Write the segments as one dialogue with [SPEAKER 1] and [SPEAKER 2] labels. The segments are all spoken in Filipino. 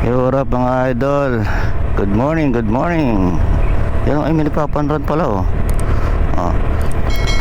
[SPEAKER 1] Yo, what up mga idol? Good morning, good morning. Yan ay may nagpapanrad pala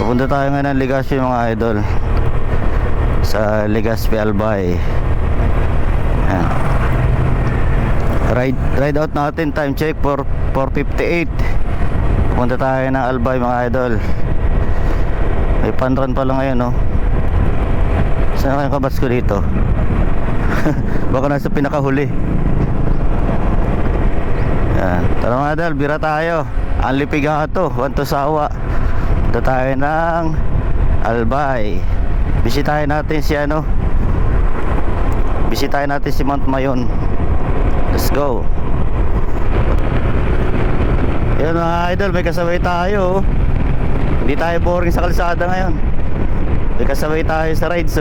[SPEAKER 1] Pupunta tayo ngayon ng Legazpi mga idol, sa Legazpi Albay. Yan. Ride out natin, time check for 4:58. Pupunta tayo ng Albay mga idol. May panrun pala ngayon Saan kayong kabats ko dito? Baka nasa pinakahuli. Yan. Tara mga idol, bira tayo. Ang Lipigato, Wantosawa. Punta tayo ng Albay. Bisitahin natin Bisitahin natin si Mount Mayon. Let's go. Yan mga idol, may kasabay tayo. Hindi tayo boring sa kalsada ngayon. May kasabay tayo sa rides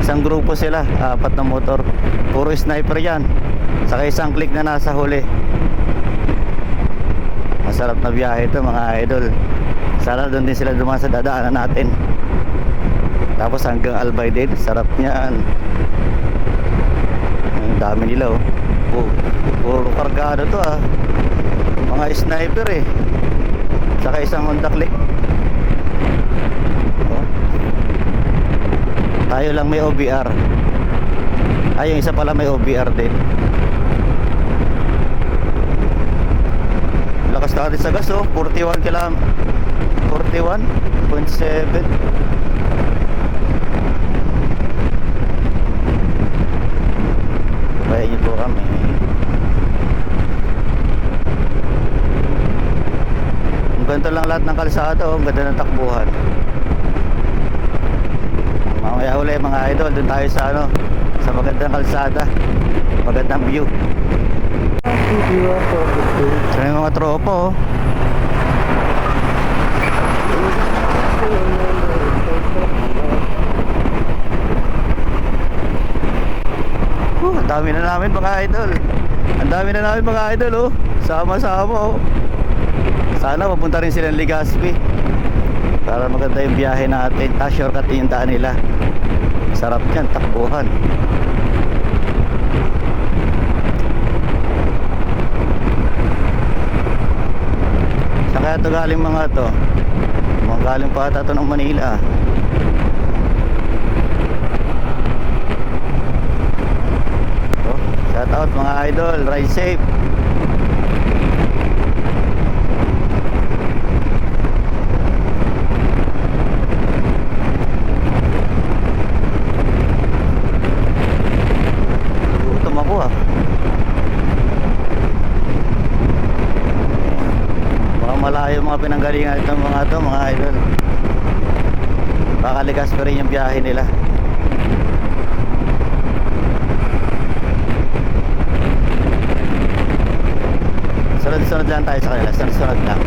[SPEAKER 1] Isang grupo sila, 4 na motor. Puro sniper yan. Saka isang click na nasa huli. Masarap na biyahe ito mga idol. Sana doon din sila dumaan sa dadaanan natin. Tapos hanggang Albay din. Sarap niyan. Ang dami nila Puro kargado to Mga sniper Saka isang Honda Click. Tayo lang may OBR. Yung isa pala may OBR din. Lakas natin sa gas 41 km 41.7. Bayan nyo po kami. Ang ganito lang lahat ng kalsada Ang ganda ng takbuhan. Mamaya uli mga idol, dun tayo sa sa magandang kalsada, magandang view. Ito yung mga tropa Ang dami na namin mga idol. Ang dami na namin mga idol Sama-sama Sana mapunta rin silang Legazpi para maganda yung biyahe natin. Shortcut yung daan nila. Sarap yan, takbuhan. Saan kaya ito galing mga to? Mga galing pa ata ito ng Manila. Shout out mga idol, ride safe. Malayo mga pinanggalingan itong mga idol. Baka Legazpi rin yung biyahe nila. Sunod-sunod lang tayo sa kanila. Sunod lang.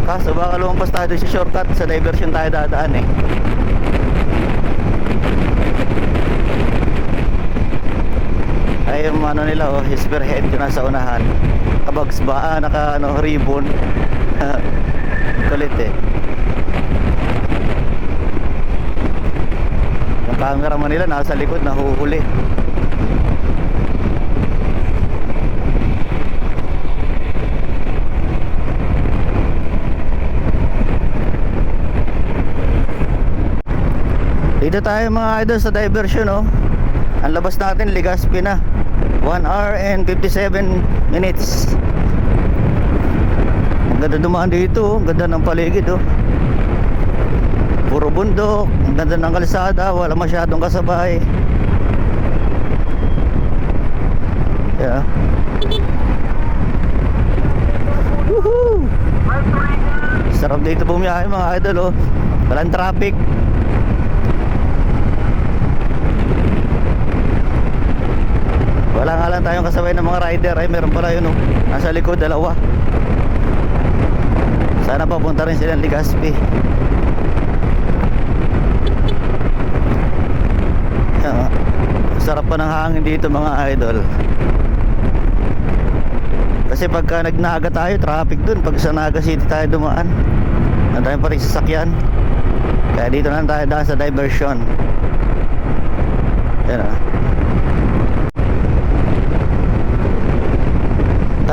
[SPEAKER 1] Kaso baka lumampas tayo doon sa shortcut. Sa diversion tayo dadaan Ay yung nila spearhead yung nasa unahan. Kabags ba? Naka ribbon. Kulit Yung cameraman nila nasa likod, nahuhuli. Dito tayo mga idol sa diversion Ang labas natin Legazpi na. 1 hour and 57 minutes. Ang ganda dumaan dito Ang ganda ng paligid Puro bundok. Ang ganda ng kalsada. Wala masyadong kasabay. Yeah. Woohoo! Sarap dito bumiyahe mga idol Walang traffic. Wala nga lang tayong kasabay ng mga rider. Ay meron pala yun nasa likod, dalawa. Sana papunta rin silang Legazpi. Sarap pa ng hangin dito mga idol. Kasi pagka nagnaga tayo, traffic dun. Pag sa Naga City tayo dumaan, nandayan pa rin sasakyan. Kaya dito lang tayo daan sa diversion. Yan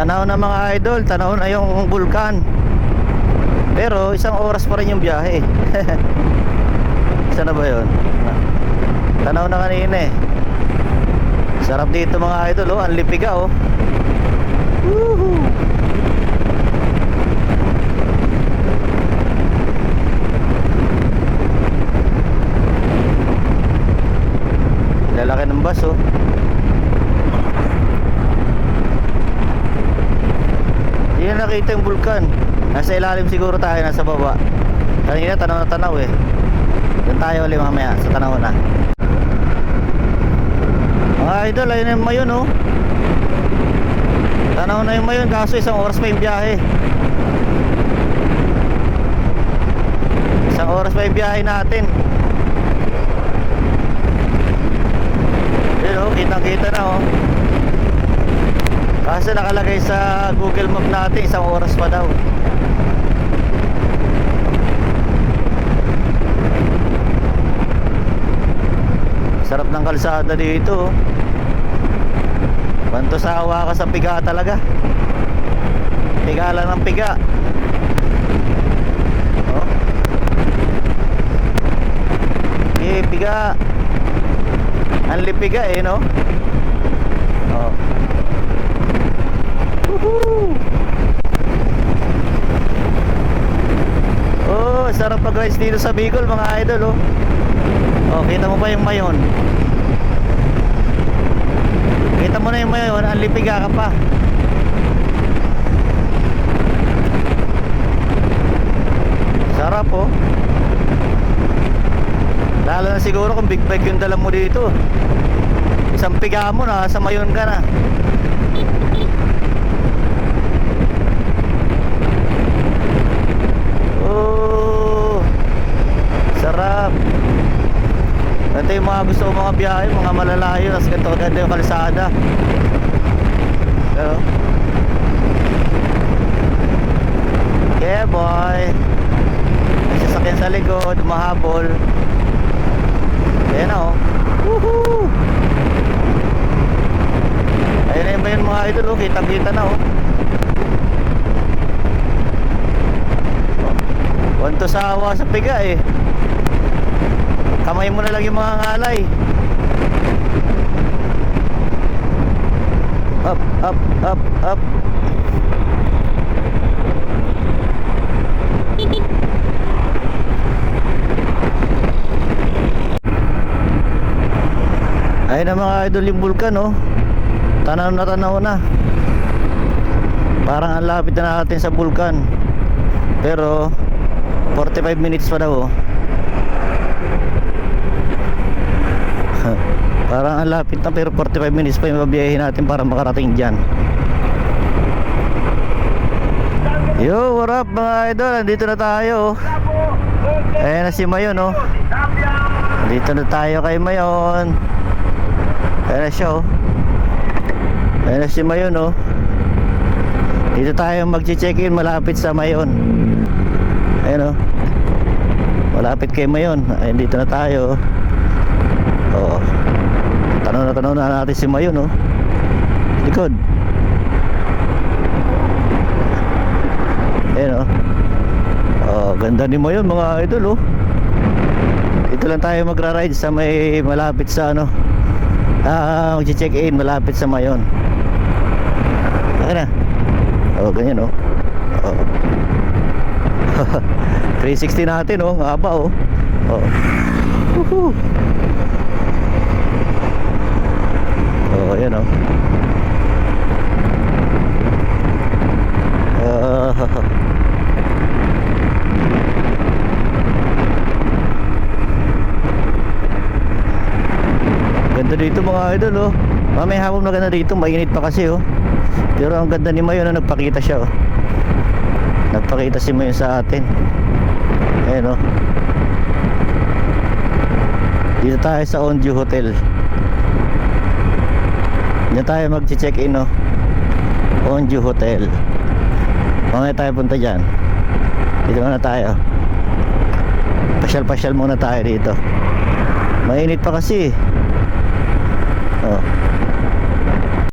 [SPEAKER 1] Tanaw na mga idol, tanaw na yung bulkan. Pero isang oras pa rin yung biyahe. Isa na ba yun? Tanaw na kanina eh. Sarap dito mga idol, oh. Ang lipiga, oh. Woohoo! Lalaki ng bus, oh. Hindi na nakita yung bulkan. Nasa ilalim siguro tayo, nasa baba. Kanina tanaw na tanaw eh. Doon tayo ulit mamaya sa tanaw na. Mga idol, ayun na yung mayon, oh. Tanaw na yung mayon, kaso isang oras pa yung biyahe. Isang oras pa yung biyahe natin. Yun, oh, kitang kita na, oh. Kasi nakalagay sa Google Map natin isang oras pa daw. Sarap ng kalsada dito, oh. Bantosawa ka sa piga talaga. Piga lang ng piga. Oh. Okay, piga. Ang lipiga eh, no? Oh. Woohoo! Oh, sarap mag-rides dito sa Bicol mga idol, oh. Oh, kita mo pa yung mayon. Kita mo na yung mayon, ang lipiga ka pa. Sarap, oh. Lalo na siguro kung big bike yung dala mo dito. Isang piga mo na, sa mayon ka na. Oh, sarap. Ito yung mga gusto ko mga biyahe, mga malalayo. Tapos ganito ganda yung kalsada. Pero yeah boy. May sasakyan sa likod, mahabol. Ayan na, oh. Woohoo! Ayun na yun ba yun mga idol, oh. Kitang kita na, oh. Wanto sa awa sa piga eh. Kamay mo na lang yung mga ngalay. Up, up, up, up. Ayun na mga idol yung bulkan, oh. Tanaw na. Parang ang lapit na natin sa bulkan. Pero 45 minutes pa daw, oh. Parang ang lapit na, pero 45 minutes pa yung mabiyahin natin para makarating dyan. Yo, what up mga idol? Nandito na tayo, oh. Ayan na si Mayon, oh. Nandito na tayo kay Mayon. Ayan na siya, oh. Ayan na si Mayon, oh. Dito tayo mag-check-in malapit sa Mayon. Ayan, oh. Malapit kay Mayon. Ayan, dito na tayo, oh. Tanaw na natin si Mayon, oh. Likod. Ayan, oh. Oh, ganda ni Mayon mga idol, oh. Dito lang tayo magra-ride sa may malapit sa ano, mag-check in malapit sa Mayon. Ayan na. Oh, ganyan, oh. Oh. 360 natin, oh. Haba, oh. Oh. Woohoo. Oh, ayan, oh. Ganda dito mga idol, oh. Mamaya hapon na ganda dito, mainit pa kasi, oh. Pero ang ganda ni Mayon na nagpakita siya, oh. Nagpakita si Mayon sa atin. Ayan, oh. Dito tayo sa Onju Hotel. Diyan tayo mag-check-in, oh. Onju Hotel. Mamaya tayo punta dyan. Dito muna tayo. Pasyal-pasyal muna tayo dito. Mainit pa kasi, oh.